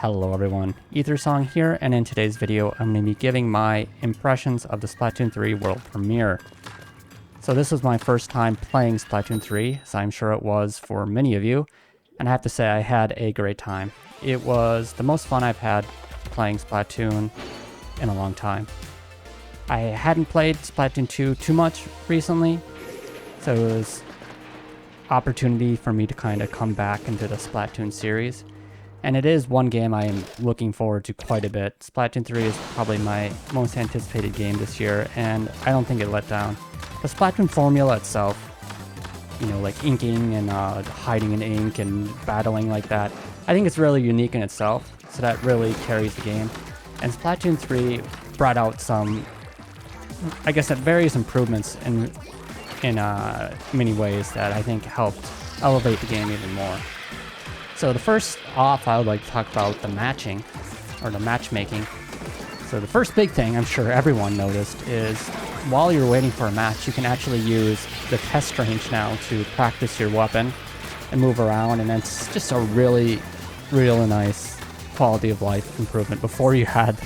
Hello everyone, EtherSong here, and in today's video I'm going to be giving my impressions of the Splatoon 3 world premiere. So this was my first time playing Splatoon 3, as I'm sure it was for many of you, and I have to say I had a great time. It was the most fun I've had playing Splatoon in a long time. I hadn't played Splatoon 2 too much recently, so it was opportunity for me to kind of come back into the Splatoon series. And it is one game I am looking forward to quite a bit. Splatoon 3 is probably my most anticipated game this year, and I don't think it let down. The Splatoon formula itself, you know, like inking and hiding in ink and battling like that, I think it's really unique in itself, so that really carries the game. And Splatoon 3 brought out some, I guess, various improvements in many ways that I think helped elevate the game even more. So the first off, I would like to talk about the matching, or the matchmaking. So the first big thing I'm sure everyone noticed is while you're waiting for a match, you can actually use the test range now to practice your weapon and move around, and it's just a really nice quality of life improvement. Before you had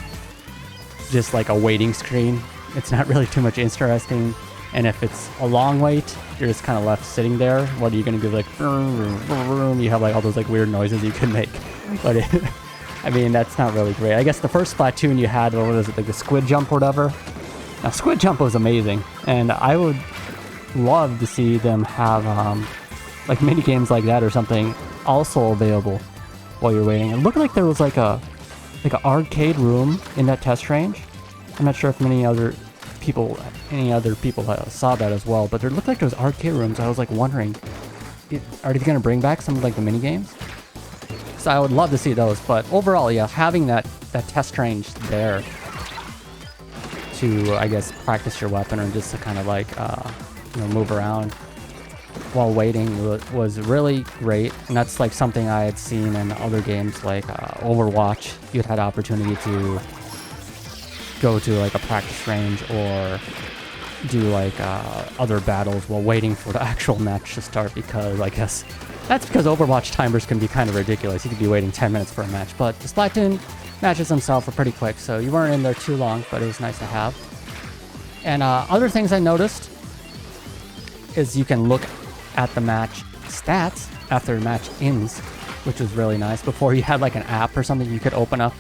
just like a waiting screen, it's not really too much interesting. And if it's a long wait, you're just kind of left sitting there. What are you going to do? Like, you have like all those like weird noises you can make. But I mean, that's not really great. I guess the first Splatoon you had, what was it, like the squid jump or whatever? Now, squid jump was amazing. And I would love to see them have like mini games like that or something also available while you're waiting. It looked like there was like an arcade room in that test range. I'm not sure if any other people saw that as well, but there looked like there was arcade rooms. I was like wondering, are they going to bring back some of like the mini games? So I would love to see those. But overall, yeah, having that test range there to, I guess, practice your weapon or just to kind of like move around while waiting was really great. And that's like something I had seen in other games like Overwatch. You'd had opportunity to go to like a practice range or do like other battles while waiting for the actual match to start, because I guess that's because Overwatch timers can be kind of ridiculous. You could be waiting 10 minutes for a match, but the Splatoon matches themselves are pretty quick, so you weren't in there too long, but it was nice to have. And other things I noticed is you can look at the match stats after the match ends, which was really nice. Before, you had like an app or something you could open up.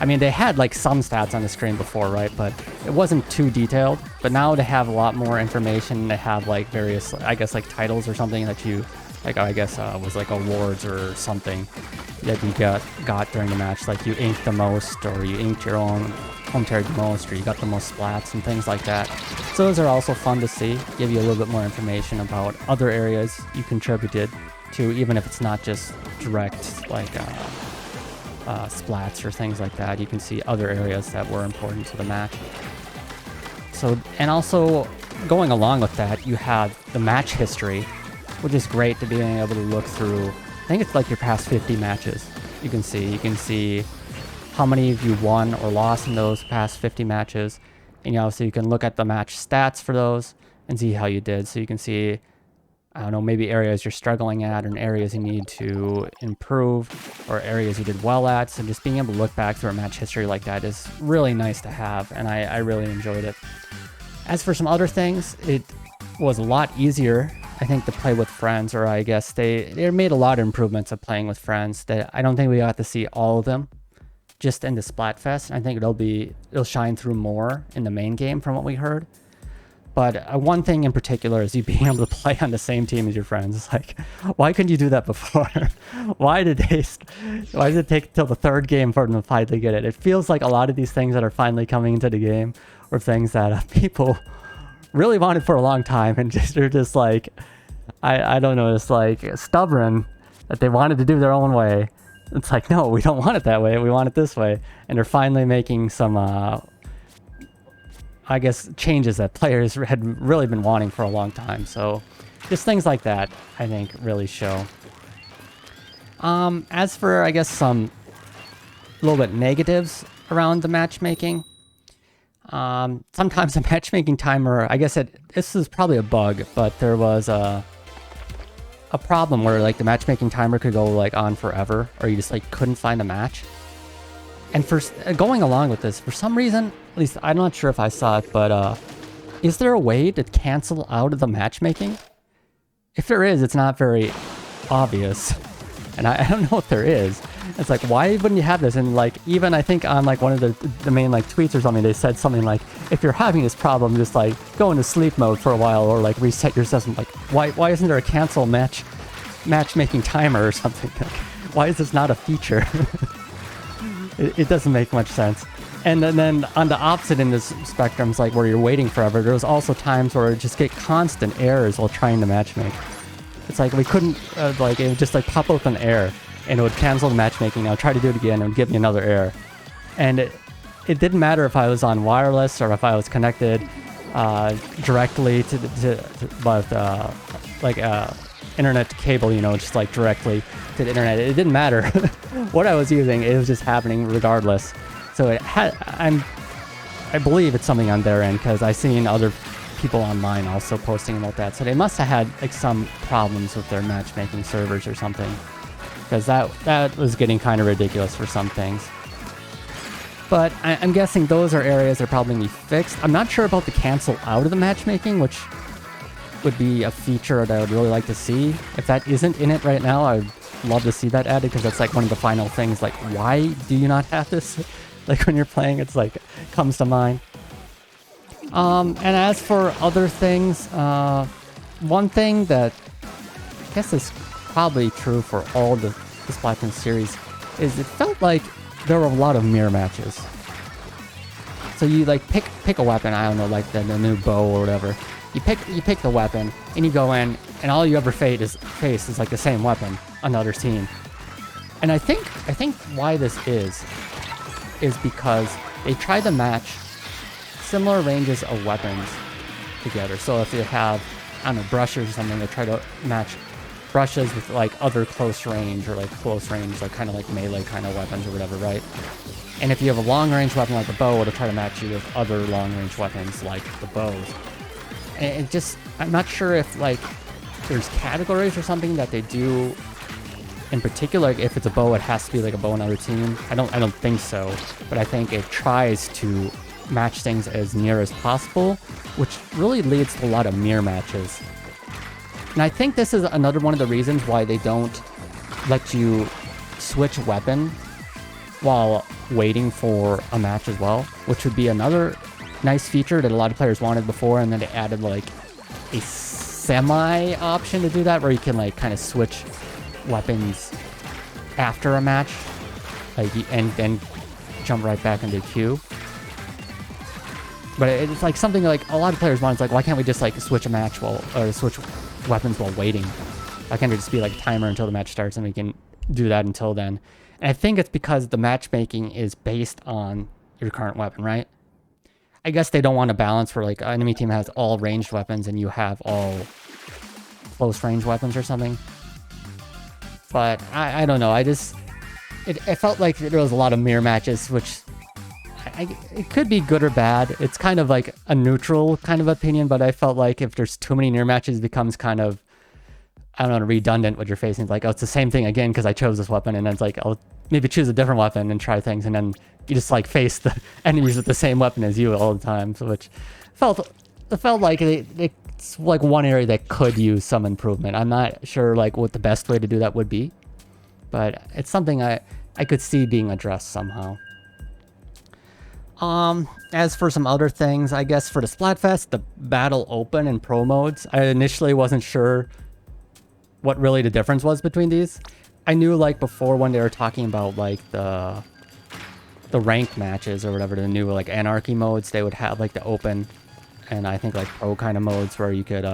I mean, they had like some stats on the screen before, right? But it wasn't too detailed. But now they have a lot more information. They have like various, I guess, like titles or something that you, like, I guess was like awards or something that you got during the match. Like you inked the most, or you inked your own home territory the most, or you got the most splats and things like that. So those are also fun to see. Give you a little bit more information about other areas you contributed to, even if it's not just direct, like, splats or things like that. You can see other areas that were important to the match. So, and also going along with that, you have the match history, which is great to be able to look through. I think it's like your past 50 matches. You can see how many of you won or lost in those past 50 matches, and also you can look at the match stats for those and see how you did. So you can see, I don't know, maybe areas you're struggling at, and areas you need to improve, or areas you did well at. So just being able to look back through a match history like that is really nice to have, and I really enjoyed it. As for some other things, it was a lot easier, I think, to play with friends, or I guess they made a lot of improvements of playing with friends that I don't think we got to see all of them just in the Splatfest. I think it'll shine through more in the main game from what we heard. But one thing in particular is you being able to play on the same team as your friends. It's like, why couldn't you do that before? Why did it take till the third game for them to finally get it? It feels like a lot of these things that are finally coming into the game are things that people really wanted for a long time, and they're just like, I don't know, it's like stubborn that they wanted to do their own way. It's like, no, we don't want it that way. We want it this way. And they're finally making some I guess, changes that players had really been wanting for a long time. So just things like that, I think, really show. As for, I guess, some little bit negatives around the matchmaking, sometimes the matchmaking timer, I guess this is probably a bug, but there was a problem where like the matchmaking timer could go like on forever, or you just like couldn't find a match. And for going along with this, for some reason, at least I'm not sure if I saw it, but is there a way to cancel out of the matchmaking? If there is, it's not very obvious. And I don't know if there is. It's like, why wouldn't you have this? And like, even I think on like one of the main like tweets or something, they said something like, if you're having this problem, just like go into sleep mode for a while or like reset your system. Like, why isn't there a cancel matchmaking timer or something? Like, why is this not a feature? It doesn't make much sense. And then on the opposite end of the spectrum, it's like where you're waiting forever. There was also times where it just get constant errors while trying to matchmake. It's like we couldn't, like, it would just like pop up an error and it would cancel the matchmaking. I would try to do it again and it would give me another error. And it didn't matter if I was on wireless or if I was connected directly to internet cable, you know, just like directly to the internet. It didn't matter what I was using. It was just happening regardless. So I believe it's something on their end because I've seen other people online also posting about that. So they must have had like some problems with their matchmaking servers or something, because that was getting kind of ridiculous for some things. But I'm guessing those are areas that are probably going to be fixed. I'm not sure about the cancel out of the matchmaking, which would be a feature that I would really like to see. If that isn't in it right now, I would love to see that added, because that's like one of the final things. Like, why do you not have this? Like when you're playing, it's like comes to mind. And as for other things, one thing that I guess is probably true for all the Splatoon series is it felt like there were a lot of mirror matches. So you like pick a weapon, I don't know, like the new bow or whatever. You pick the weapon and you go in, and all you ever face is like the same weapon, another team. And I think why this is because they try to match similar ranges of weapons together. So if you have, I don't know, brushes or something, they try to match brushes with like other close range or like close range, like kind of like melee kind of weapons or whatever, right? And if you have a long range weapon like the bow, it'll try to match you with other long range weapons like the bows. And it just, I'm not sure if like there's categories or something that they do in particular. Like if it's a bow, it has to be like a bow on another team. I don't think so, but I think it tries to match things as near as possible, which really leads to a lot of mirror matches. And I think this is another one of the reasons why they don't let you switch weapon while waiting for a match as well, which would be another nice feature that a lot of players wanted before, and then they added like a semi option to do that, where you can like kind of switch weapons after a match, like, and then jump right back into queue. But it's like something like a lot of players want. It's like, why can't we just like switch a match or switch weapons while waiting? Why can't it just be like a timer until the match starts and we can do that until then? And I think it's because the matchmaking is based on your current weapon, right? I guess they don't want to balance where like an enemy team has all ranged weapons and you have all close range weapons or something. But I don't know. It felt like there was a lot of mirror matches, which it could be good or bad. It's kind of like a neutral kind of opinion, but I felt like if there's too many mirror matches, it becomes kind of, I don't know, redundant what you're facing. It's like, oh, it's the same thing again because I chose this weapon, and then it's like, I'll maybe choose a different weapon and try things, and then you just like face the enemies with the same weapon as you all the time. So which felt like it's like one area that could use some improvement. I'm not sure like what the best way to do that would be, but it's something I could see being addressed somehow. As for some other things, I guess for the Splatfest, the Battle Open and Pro modes, I initially wasn't sure what really the difference was between these. I knew like before when they were talking about like the ranked matches or whatever, the new like Anarchy modes, they would have like the Open and I think like Pro kind of modes where you could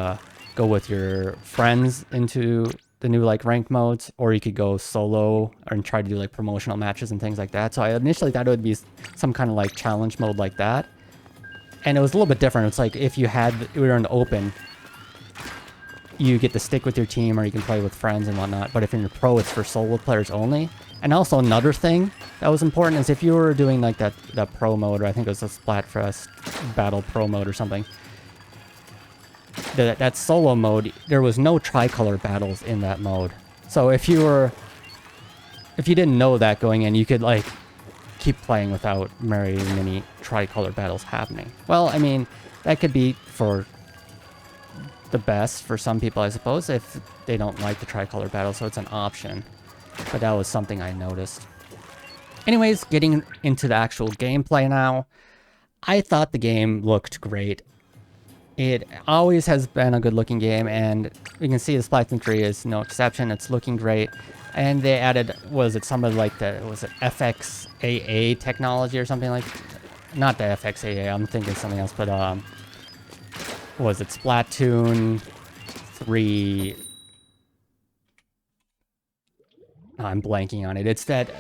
go with your friends into the new like ranked modes, or you could go solo and try to do like promotional matches and things like that. So I initially thought it would be some kind of like challenge mode like that, and it was a little bit different. It's like if you were in the Open, you get to stick with your team or you can play with friends and whatnot, but if you're in the Pro, it's for solo players only. And also another thing that was important is if you were doing like that Pro mode, or I think it was a Splatfest Battle Pro mode or something, that solo mode, there was no tricolor battles in that mode. So if you didn't know that going in, you could like keep playing without very many tricolor battles happening. Well, I mean, that could be for the best for some people, I suppose, if they don't like the tricolor battle, so it's an option. But that was something I noticed. Anyways, getting into the actual gameplay now, I thought the game looked great. It always has been a good looking game, and you can see the Splatoon 3 is no exception. It's looking great. And they added, was it some of like the, was it FXAA technology or something like, not the FXAA, I'm thinking something else, but was it Splatoon 3? I'm blanking on it. It's that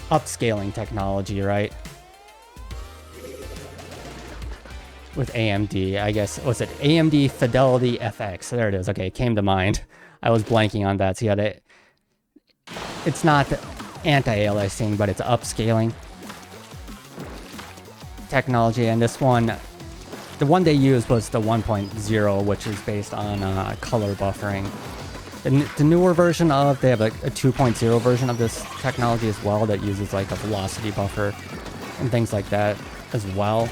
upscaling technology, right? With AMD, I guess. Was it AMD Fidelity FX? There it is. Okay, it came to mind. I was blanking on that. So yeah, it's not anti-aliasing, but it's upscaling technology. And this one, the one they used was the 1.0, which is based on color buffering. The newer version of, they have a 2.0 version of this technology as well that uses like a velocity buffer and things like that as well.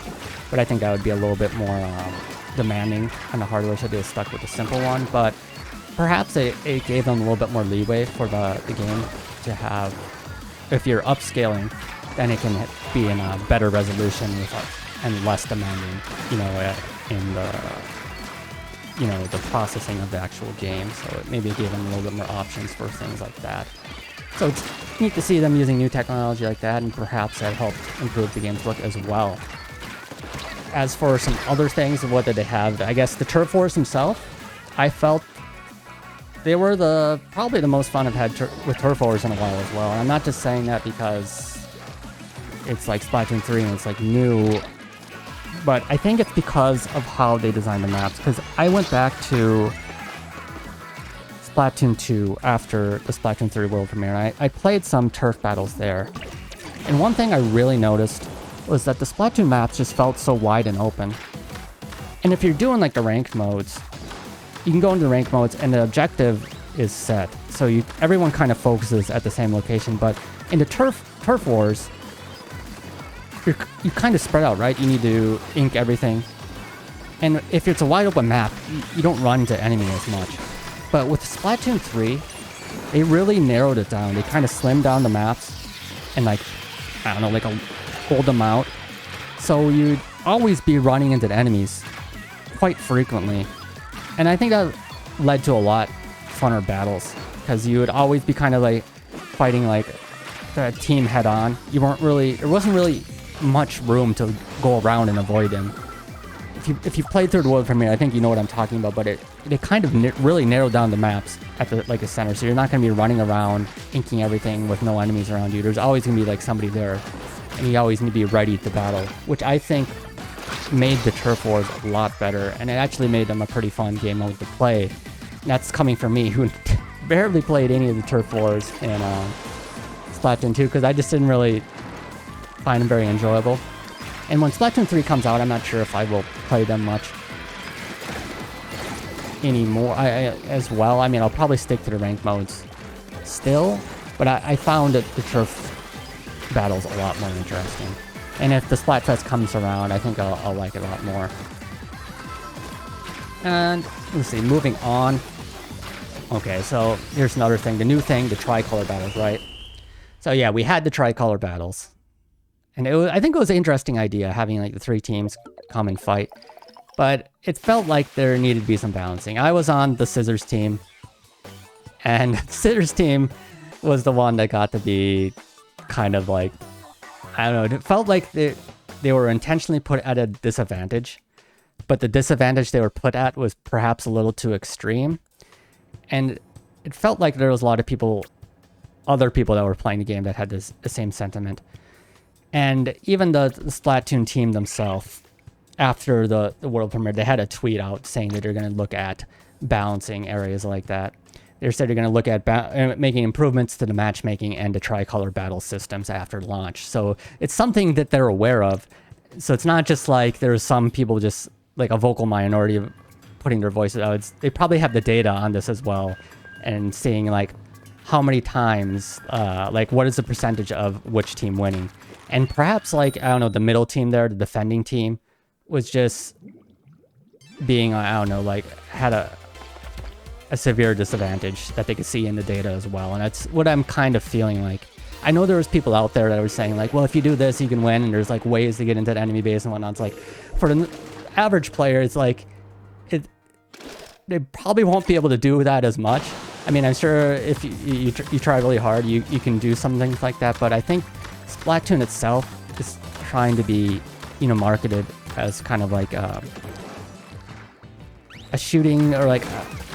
But I think that would be a little bit more demanding on the hardware, so they stuck with the simple one. But perhaps it gave them a little bit more leeway for the game to have, if you're upscaling, then it can be in a better resolution and less demanding, you know, in the processing of the actual game. So maybe it gave them a little bit more options for things like that. So it's neat to see them using new technology like that, and perhaps that helped improve the game's look as well. As for some other things, what did they have? I guess the turf wars themselves, I felt they were probably the most fun I've had with turf wars in a while as well. And I'm not just saying that because it's like Splatoon 3 and it's like new, but I think it's because of how they designed the maps. Because I went back to Splatoon 2 after the Splatoon 3 world premiere, and I played some turf battles there. And one thing I really noticed was that the Splatoon maps just felt so wide and open. And if you're doing like the ranked modes, you can go into the ranked modes and the objective is set. So everyone kind of focuses at the same location, but in the turf wars, you kind of spread out, right? You need to ink everything. And if it's a wide open map, you don't run into enemy as much. But with Splatoon 3, they really narrowed it down. They kind of slimmed down the maps and like, I don't know, like hold them out. So you'd always be running into the enemies quite frequently. And I think that led to a lot funner battles, because you would always be kind of like fighting like the team head on. There wasn't really much room to go around and avoid them. If you played through the world premiere, I think you know what I'm talking about, but it kind of really narrowed down the maps at the center, so you're not going to be running around inking everything with no enemies around you. There's always going to be like somebody there, and you always need to be ready to battle, which I think made the turf wars a lot better, and it actually made them a pretty fun game mode to play. And that's coming from me, who barely played any of the turf wars in Splatoon 2, because I just didn't really find them very enjoyable. And when Splatoon 3 comes out, I'm not sure if I will play them much anymore as well. I mean, I'll probably stick to the ranked modes still, but I found that the turf battles a lot more interesting. And if the Splatfest comes around, I think I'll like it a lot more. And let's see, moving on. Okay, so here's another thing. The new thing, the tricolor battles, right? So yeah, we had the tricolor battles. And I think it was an interesting idea, having like the three teams come and fight. But it felt like there needed to be some balancing. I was on the Scissors team. And the Scissors team was the one that got to be kind of like, I don't know, it felt like they were intentionally put at a disadvantage. But the disadvantage they were put at was perhaps a little too extreme. And it felt like there was a lot of other people that were playing the game that had the same sentiment. And even the Splatoon team themselves, after the world premiere, they had a tweet out saying that they're going to look at balancing areas like that. They said they're going to look at making improvements to the matchmaking and the tricolor battle systems after launch. So it's something that they're aware of. So it's not just like there's some people just like a vocal minority putting their voices out. They probably have the data on this as well, and seeing like how many times, like what is the percentage of which team winning. And perhaps like, I don't know, the middle team there, the defending team, was just being, I don't know, like had a severe disadvantage that they could see in the data as well. And that's what I'm kind of feeling like. I know there was people out there that were saying like, well, if you do this, you can win, and there's like ways to get into the enemy base and whatnot. It's like, for the average player, it's like, they probably won't be able to do that as much. I mean, I'm sure if you try really hard, you can do some things like that, but I think Splatoon itself is trying to be, you know, marketed as kind of like a shooting, or like,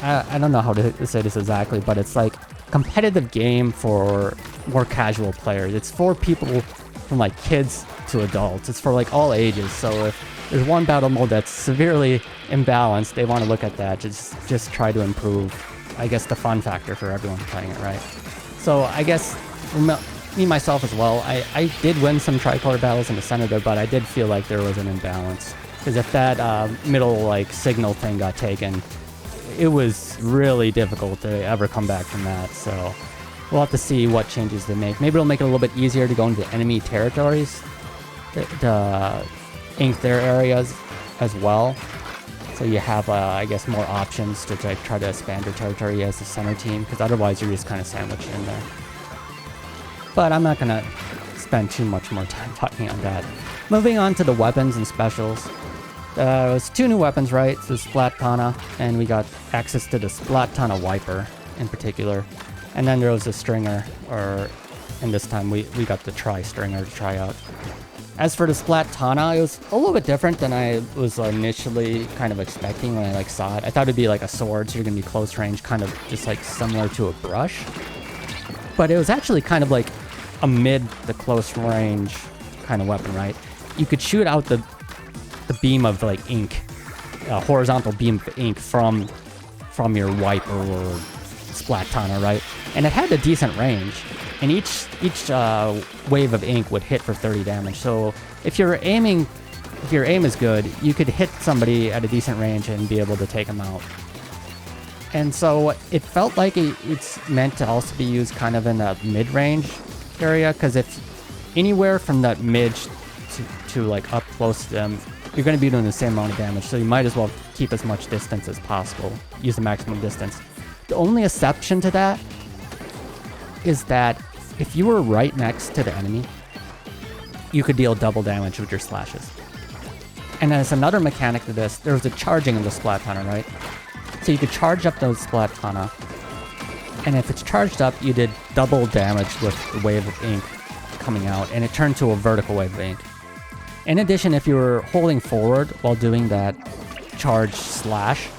I don't know how to say this exactly, but it's like competitive game for more casual players. It's for people from like kids to adults. It's for like all ages. So if there's one battle mode that's severely imbalanced, they want to look at that. Just try to improve, I guess, the fun factor for everyone playing it, right? So I guess me myself as well, I did win some tricolor battles in the center there, but I did feel like there was an imbalance. Because if that middle like signal thing got taken, it was really difficult to ever come back from that. So we'll have to see what changes they make. Maybe it'll make it a little bit easier to go into enemy territories, to ink their areas as well. So you have, I guess, more options to try to expand your territory as the center team, because otherwise you're just kind of sandwiched in there. But I'm not going to spend too much more time talking on that. Moving on to the weapons and specials. There was 2 new weapons, right? So Splatana, and we got access to the Splatana Wiper in particular. And then there was a Stringer, and this time we got the Tri-Stringer to try out. As for the Splatana, it was a little bit different than I was initially kind of expecting when I like saw it. I thought it'd be like a sword, so you're gonna be close range, kind of just like similar to a brush. But it was actually kind of like a mid the close range kind of weapon, right? You could shoot out the beam of like ink, horizontal beam of ink from your wiper or Splatana, right? And it had a decent range, and each wave of ink would hit for 30 damage. So if your aim is good, you could hit somebody at a decent range and be able to take them out. And so it felt like it's meant to also be used kind of in the mid-range area, because if anywhere from that mid to like up close to them, you're going to be doing the same amount of damage, so you might as well keep as much distance as possible. Use the maximum distance. The only exception to that is that if you were right next to the enemy, you could deal double damage with your slashes. And as another mechanic to this, there was a charging of the Splatana, right? So you could charge up those Splatana, and if it's charged up, you did double damage with the wave of ink coming out, and it turned to a vertical wave of ink. In addition, if you were holding forward while doing that charge slash,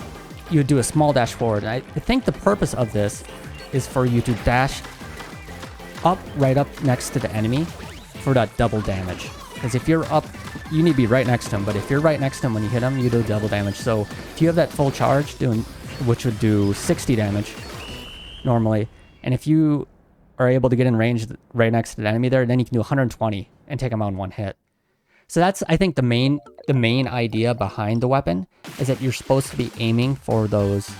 you would do a small dash forward. And I think the purpose of this is for you to dash up, right up next to the enemy for that double damage. Because if you're up, you need to be right next to him. But if you're right next to him when you hit him, you do double damage. So if you have that full charge, which would do 60 damage normally, and if you are able to get in range right next to the enemy there, then you can do 120 and take him out in one hit. So that's, I think, the main idea behind the weapon, is that you're supposed to be aiming for those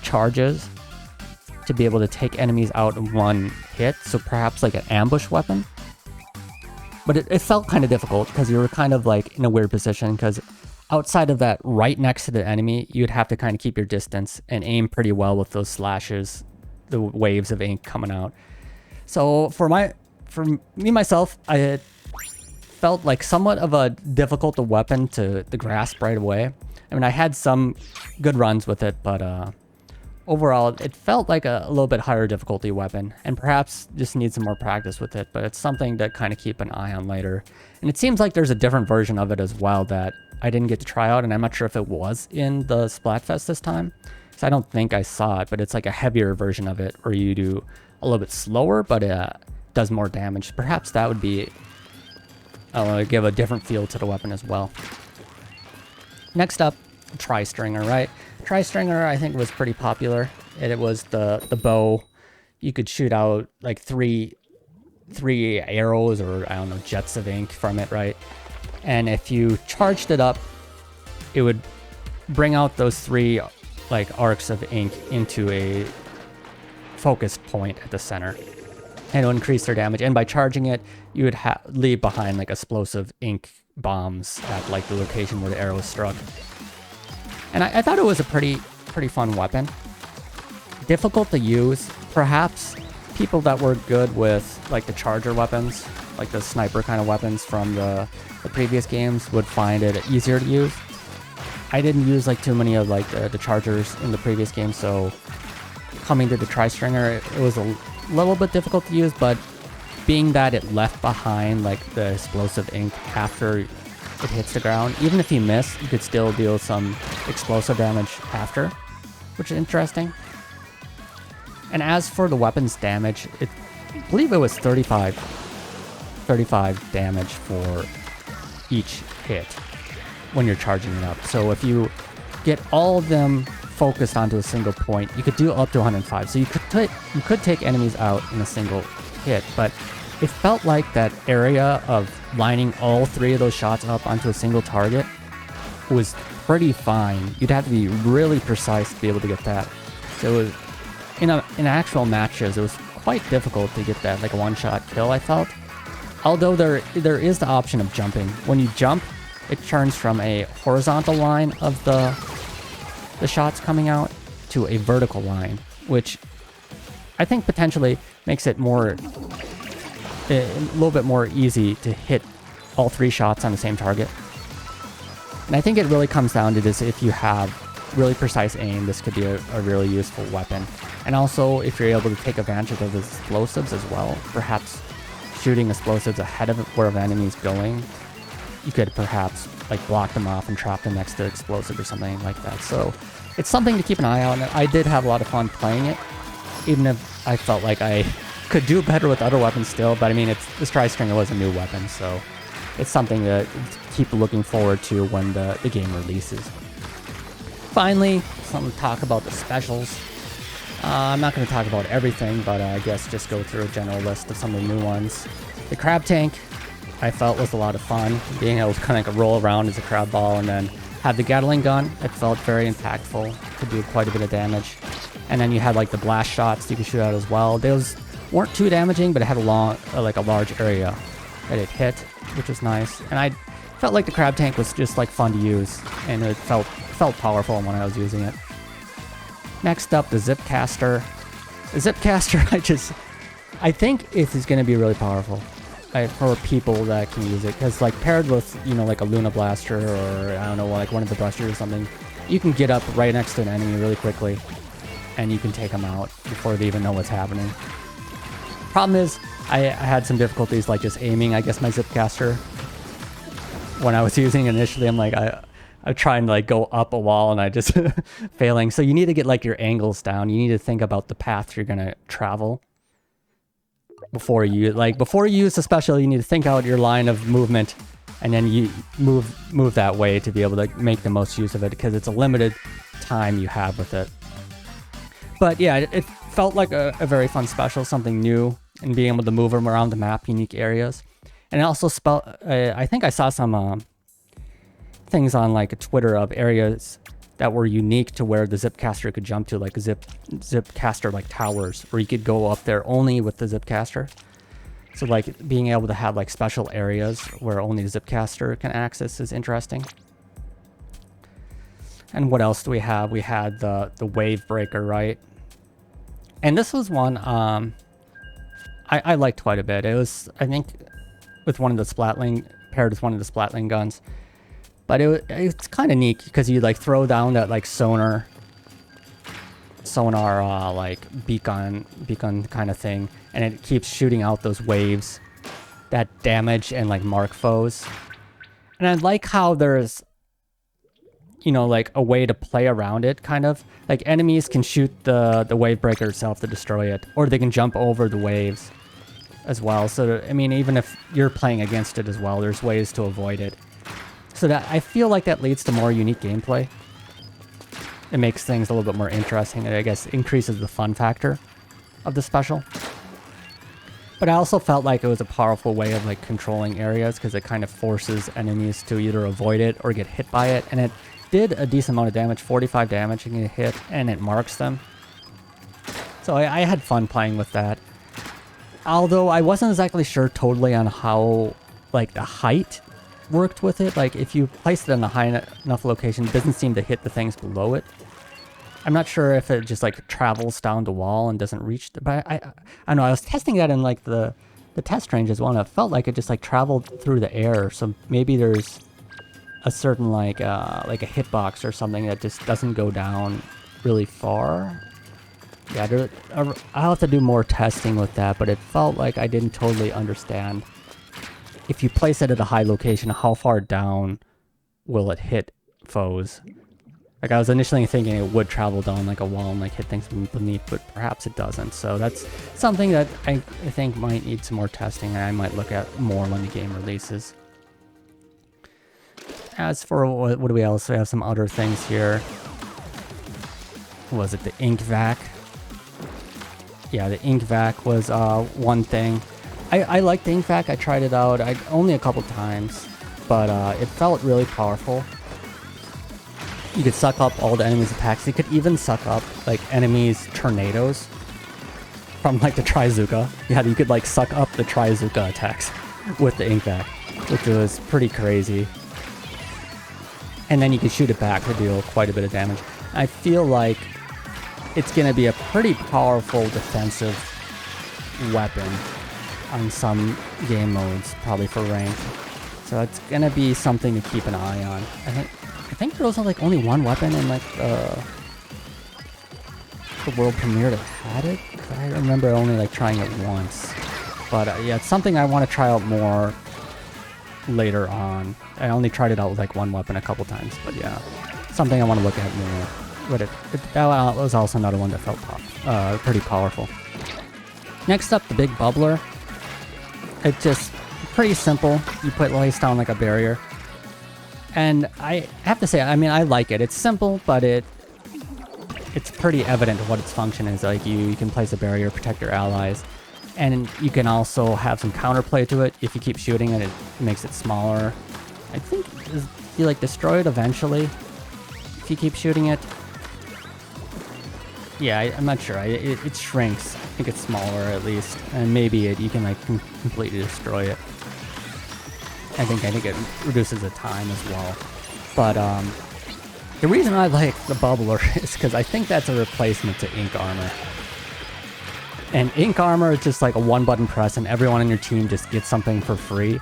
charges to be able to take enemies out in one hit. So perhaps like an ambush weapon. But it felt kind of difficult because you were kind of like in a weird position, because outside of that right next to the enemy, you'd have to kind of keep your distance and aim pretty well with those slashes, the waves of ink coming out. So for me myself, I felt like somewhat of a difficult weapon to grasp right away. I mean, I had some good runs with it, but overall, it felt like a little bit higher difficulty weapon, and perhaps just need some more practice with it, but it's something to kind of keep an eye on later. And it seems like there's a different version of it as well that I didn't get to try out, and I'm not sure if it was in the Splatfest this time, because I don't think I saw it, but it's like a heavier version of it where you do a little bit slower, but it does more damage. Perhaps that would be give a different feel to the weapon as well. Next up, Tri-Stringer, right? Tri-Stringer, I think, was pretty popular. It was the bow. You could shoot out like three arrows, or I don't know, jets of ink from it, right? And if you charged it up, it would bring out those 3 like arcs of ink into a focused point at the center, and it'll increase their damage. And by charging it, you would leave behind like explosive ink bombs at like the location where the arrow struck. And I thought it was a pretty fun weapon. Difficult to use. Perhaps people that were good with like the charger weapons, like the sniper kind of weapons from the previous games, would find it easier to use. I didn't use like too many of like the chargers in the previous game, so coming to the tri-stringer, it was a little bit difficult to use, but being that it left behind like the explosive ink after it hits the ground, even if you miss, you could still deal some explosive damage after, which is interesting. And as for the weapon's damage, I believe it was 35 damage for each hit when you're charging it up. So if you get all of them focused onto a single point, you could do up to 105. So you could take enemies out in a single hit, but it felt like that area of lining all 3 of those shots up onto a single target was pretty fine. You'd have to be really precise to be able to get that. So it was, in actual matches, it was quite difficult to get that like a one-shot kill, I felt. Although there is the option of jumping. When you jump, it turns from a horizontal line of the shots coming out to a vertical line, which I think potentially makes it a little bit more easy to hit all 3 shots on the same target. And I think it really comes down to this: if you have really precise aim, this could be a really useful weapon. And also, if you're able to take advantage of the explosives as well, perhaps shooting explosives ahead of where an enemy is going, you could perhaps like block them off and trap them next to the explosive or something like that. So it's something to keep an eye on. I did have a lot of fun playing it, even if I felt like I could do better with other weapons still. But I mean, this tri-stringer was a new weapon, so it's something to keep looking forward to when the game releases. Finally, something to talk about the specials. I'm not going to talk about everything, but I guess just go through a general list of some of the new ones. The crab tank, I felt was a lot of fun. Being able to kind of like roll around as a crab ball and then have the Gatling gun. It felt very impactful, could do quite a bit of damage. And then you had like the blast shots you could shoot out as well. Those weren't too damaging, but it had a large area that it hit, which was nice. And I felt like the crab tank was just like fun to use, and it felt powerful when I was using it. Next up, the zip caster. The zip caster, I think it is going to be really powerful for people that can use it, because like paired with, you know, like a Luna Blaster, or I don't know, like one of the Brusters or something, you can get up right next to an enemy really quickly, and you can take them out before they even know what's happening. Problem is, I had some difficulties like just aiming, I guess, my zip caster when I was using it initially. I'm like, I'm trying to like go up a wall and I just failing. So you need to get like your angles down. You need to think about the path you're gonna travel before you use the special. You need to think out your line of movement, and then you move that way to be able to make the most use of it, because it's a limited time you have with it. But yeah, it felt like a very fun special, something new, and being able to move them around the map, unique areas. And it also I think I saw some things on like Twitter of areas that were unique to where the zip caster could jump to, like zip caster like towers, where you could go up there only with the zip caster. So like being able to have like special areas where only the zip caster can access is interesting. And what else do we have? We had the wave breaker, right? And this was one I liked quite a bit. It was, I think, with one of the paired with one of the Splatling guns. But it's kind of neat, because you like throw down that like sonar like beacon kind of thing, and it keeps shooting out those waves that damage and like mark foes. And I like how there's, you know, like a way to play around it, kind of like enemies can shoot the wave breaker itself to destroy it, or they can jump over the waves as well. So I mean, even if you're playing against it as well, there's ways to avoid it. So that I feel like that leads to more unique gameplay. It makes things a little bit more interesting, and I guess increases the fun factor of the special. But I also felt like it was a powerful way of like controlling areas, because it kind of forces enemies to either avoid it or get hit by it, and it did a decent amount of damage, 45 damage in a hit, and it marks them. So I had fun playing with that. Although I wasn't exactly sure totally on how, like, the height worked with it. Like, if you placed it in a high enough location, it doesn't seem to hit the things below it. I'm not sure if it just, like, travels down the wall and doesn't reach but I don't know, I was testing that in, like, the test range as well, and it felt like it just, like, traveled through the air. So maybe there's a certain, like a hitbox or something that just doesn't go down really far. Yeah, I'll have to do more testing with that, but it felt like I didn't totally understand. If you place it at a high location, how far down will it hit foes? Like, I was initially thinking it would travel down like a wall and, like, hit things beneath, but perhaps it doesn't. So that's something that I think might need some more testing, and I might look at more when the game releases. As for what do we else? We have some other things here. Was it the ink vac? Yeah, the ink vac was one thing. I liked the ink vac. I tried it out only a couple times, but it felt really powerful. You could suck up all the enemies' attacks. You could even suck up, like, enemies' tornadoes from, like, the Trizuka. Yeah, you could, like, suck up the Trizuka attacks with the ink vac, which was pretty crazy. And then you can shoot it back to deal quite a bit of damage. I feel like it's going to be a pretty powerful defensive weapon on some game modes, probably for ranked. So it's going to be something to keep an eye on. I think there was, like, only one weapon in, like, the world premiere that had it. I remember only, like, trying it once. But yeah, it's something I want to try out more later on. I only tried it out with, like, one weapon a couple times, but yeah, something I want to look at more. But that was also another one that felt pretty powerful. Next up, the big bubbler. It's just pretty simple. You place down, like, a barrier. And I have to say, I mean, I like it. It's simple, but it's pretty evident what its function is. Like, you can place a barrier, protect your allies, and you can also have some counterplay to it. If you keep shooting it, it makes it smaller. I think you, like, destroy it eventually if you keep shooting it. Yeah, I'm not sure. It shrinks. I think it's smaller at least, and maybe you can, like, completely destroy it. I think it reduces the time as well. But the reason I like the bubbler is because I think that's a replacement to ink armor. And ink armor is just like a one-button press, and everyone on your team just gets something for free.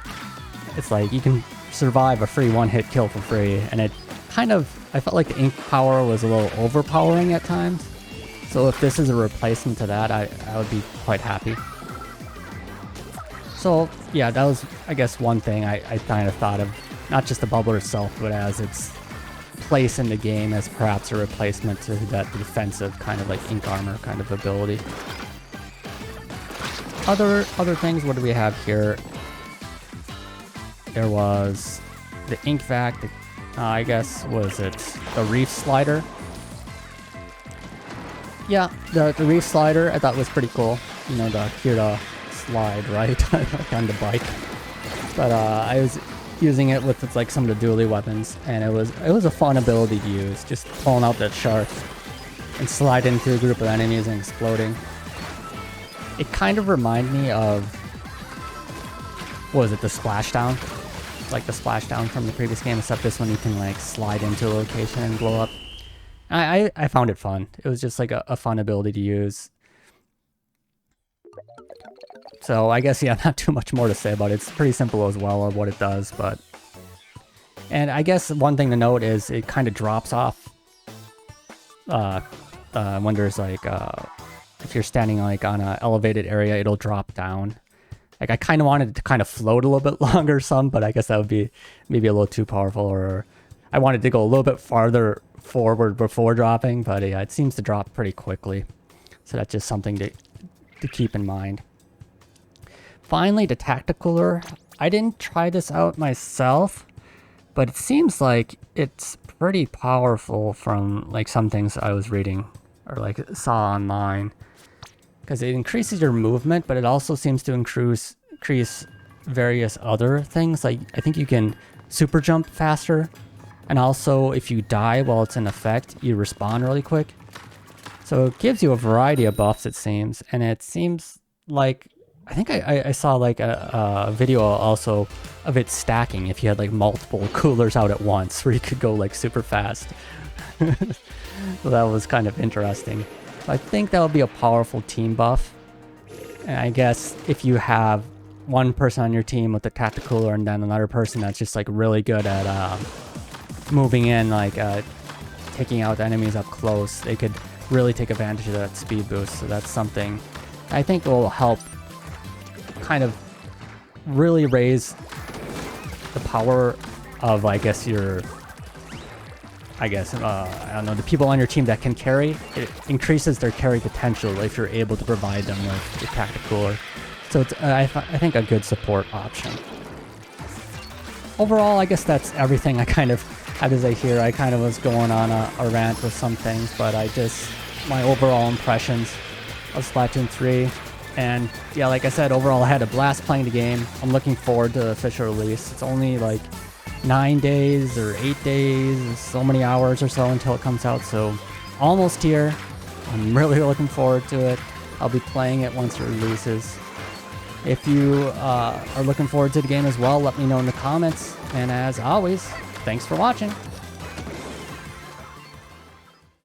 It's like you can survive a free one-hit kill for free, and it kind of, I felt like the ink power was a little overpowering at times. So if this is a replacement to that, I would be quite happy. So yeah, that was, I guess, one thing I kind of thought of, not just the bubbler itself, but as its place in the game as perhaps a replacement to that defensive kind of, like, ink armor kind of ability. Other things, what do we have here? There was the ink vac, I guess, was it the Reef Slider? Yeah, the Reef Slider I thought was pretty cool. You know, the Kira slide, right? Like, on the bike. But I was using it with, like, some of the dually weapons, and it was a fun ability to use, just pulling out that shark and sliding through a group of enemies and exploding. It kind of reminded me of, what was it, the splashdown? Like the splashdown from the previous game, except this one you can, like, slide into a location and blow up. I found it fun. It was just, like, a fun ability to use. So I guess, yeah, not too much more to say about it. It's pretty simple as well of what it does, but... And I guess one thing to note is it kind of drops off when there's, like, if you're standing, like, on an elevated area, it'll drop down. Like, I kind of wanted it to kind of float a little bit longer but I guess that would be maybe a little too powerful, or I wanted to go a little bit farther forward before dropping, but yeah, it seems to drop pretty quickly. So that's just something to keep in mind. Finally, the Tacticooler. I didn't try this out myself, but it seems like it's pretty powerful from, like, some things I was reading or, like, saw online. Because it increases your movement, but it also seems to increase various other things. Like, I think you can super jump faster. And also, if you die while it's in effect, you respawn really quick. So it gives you a variety of buffs, it seems. And it seems like, I think I saw like a video also of it stacking if you had like multiple coolers out at once, where you could go like super fast. So that was kind of interesting. I think that would be a powerful team buff. And I guess if you have one person on your team with the tactical and then another person that's just like really good at moving in, like taking out enemies up close, they could really take advantage of that speed boost. So that's something I think will help kind of really raise the power of, I guess, I don't know, the people on your team that can carry. It increases their carry potential if you're able to provide them with the tactical. So it's, I think, a good support option. Overall, I guess that's everything I kind of had to say here. I kind of was going on a rant with some things, but my overall impressions of Splatoon 3. And yeah, like I said, overall I had a blast playing the game. I'm looking forward to the official release. It's only like 9 days or 8 days, so many hours or so until it comes out, so almost here. I'm really looking forward to it. I'll be playing it once it releases. If you are looking forward to the game as well, let me know in the comments. And as always, thanks for watching.